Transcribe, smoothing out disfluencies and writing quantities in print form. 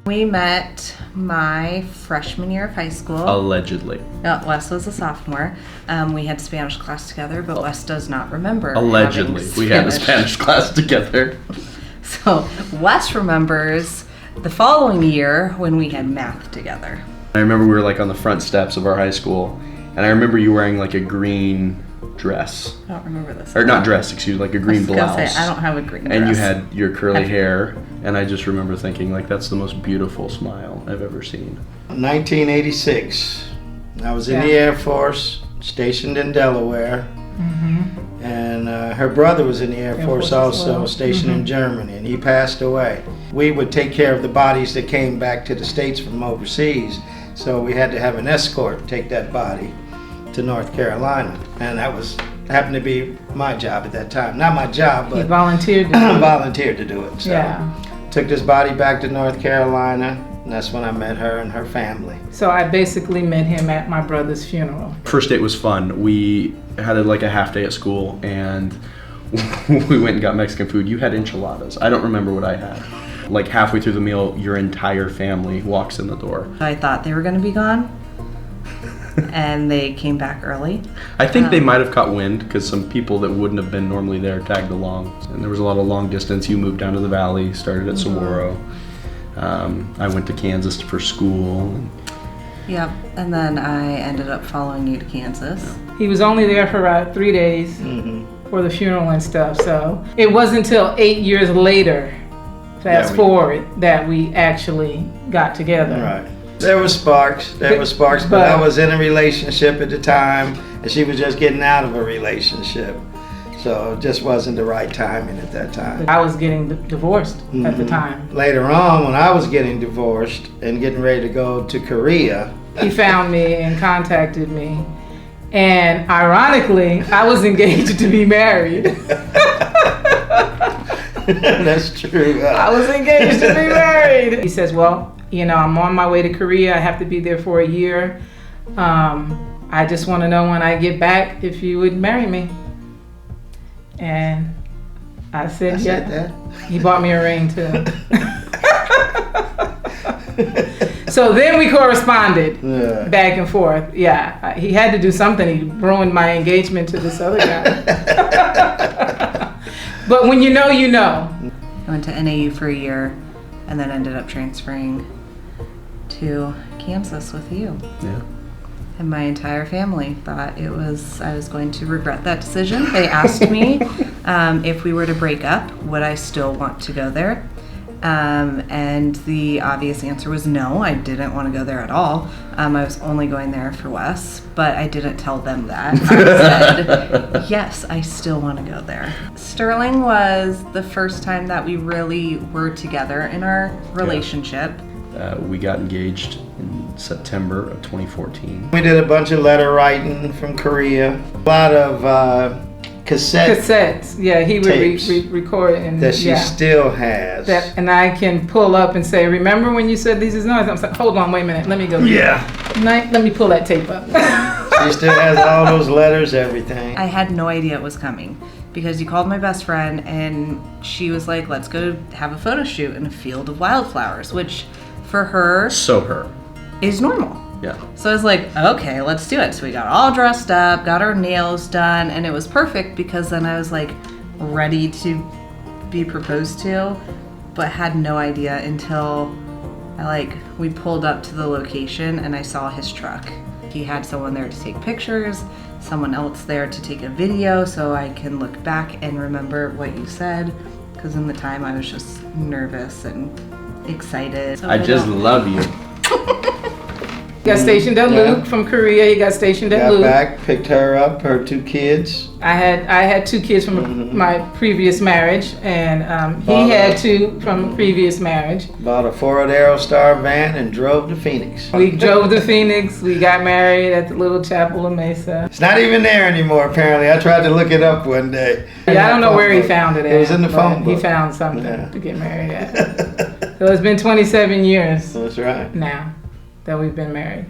We met my freshman year of high school. Allegedly. No, Wes was a sophomore. We had Spanish class together, but Wes does not remember. Allegedly. We had a Spanish class together. So Wes remembers the following year when we had math together. I remember we were like on the front steps of our high school, and I remember you wearing like a green dress. I don't remember this. Or not dress, excuse me, like a green blouse. I don't have a green dress. And you had your curly hair, and I just remember thinking, like, that's the most beautiful smile I've ever seen. 1986. I was in the Air Force, stationed in Delaware. Mm-hmm. And her brother was in the Air Force also, stationed in Germany, and he passed away. We would take care of the bodies that came back to the States from overseas, so we had to have an escort take that body to North Carolina, and that happened to be my job at that time. Not my job, but he volunteered to do it. Volunteered to do it. So took this body back to North Carolina, and that's when I met her and her family. So I basically met him at my brother's funeral. First date was fun. We had like a half day at school, and we went and got Mexican food. You had enchiladas. I don't remember what I had. Like halfway through the meal, your entire family walks in the door. I thought they were going to be gone. And they came back early. I think they might have caught wind because some people that wouldn't have been normally there tagged along. And there was a lot of long distance. You moved down to the valley, started at Saguaro. I went to Kansas for school. Yep, and then I ended up following you to Kansas. He was only there for 3 days for the funeral and stuff. So it wasn't until 8 years later, fast forward, that we actually got together. Right. There was sparks, but I was in a relationship at the time, and she was just getting out of a relationship. So it just wasn't the right timing at that time. I was getting divorced at the time. Later on, when I was getting divorced and getting ready to go to Korea, he found me and contacted me. And ironically, I was engaged to be married. That's true. I was engaged to be married. He says, well, you know, I'm on my way to Korea. I have to be there for a year. I just want to know when I get back if you would marry me. And I said, said that. He bought me a ring too. So then we corresponded back and forth. Yeah, he had to do something. He ruined my engagement to this other guy. But when you know, you know. I went to NAU for a year and then ended up transferring to Kansas with you. Yeah. And my entire family thought I was going to regret that decision. They asked me if we were to break up, would I still want to go there? And the obvious answer was no, I didn't want to go there at all. I was only going there for Wes, but I didn't tell them that. I said, yes, I still want to go there. Sterling was the first time that we really were together in our relationship. We got engaged in September of 2014. We did a bunch of letter writing from Korea. A lot of cassettes. Yeah, he would record and that she still has. And I can pull up and say, remember when you said these is noise? I'm like, hold on, wait a minute, let me go. Let me pull that tape up. She still has all those letters, everything. I had no idea it was coming because you called my best friend and she was like, let's go have a photo shoot in a field of wildflowers, which for her is normal. Yeah. So I was like, okay, let's do it. So we got all dressed up, got our nails done, and it was perfect because then I was like ready to be proposed to, but had no idea until we pulled up to the location and I saw his truck. He had someone there to take pictures, someone else there to take a video so I can look back and remember what you said, because in the time I was just nervous and excited. So I just love you. He got stationed at Luke from Korea. He got stationed at Luke. Got back, picked her up, her 2 kids. I had 2 kids from my previous marriage, and he had 2 from a previous marriage. Bought a Ford Aerostar van and drove to Phoenix. We drove to Phoenix. We got married at the little chapel of Mesa. It's not even there anymore, apparently. I tried to look it up one day. Yeah, I don't know where he found it at. It was in the phone book. He found something to get married at. So it's been 27 years. That's right. Now that we've been married.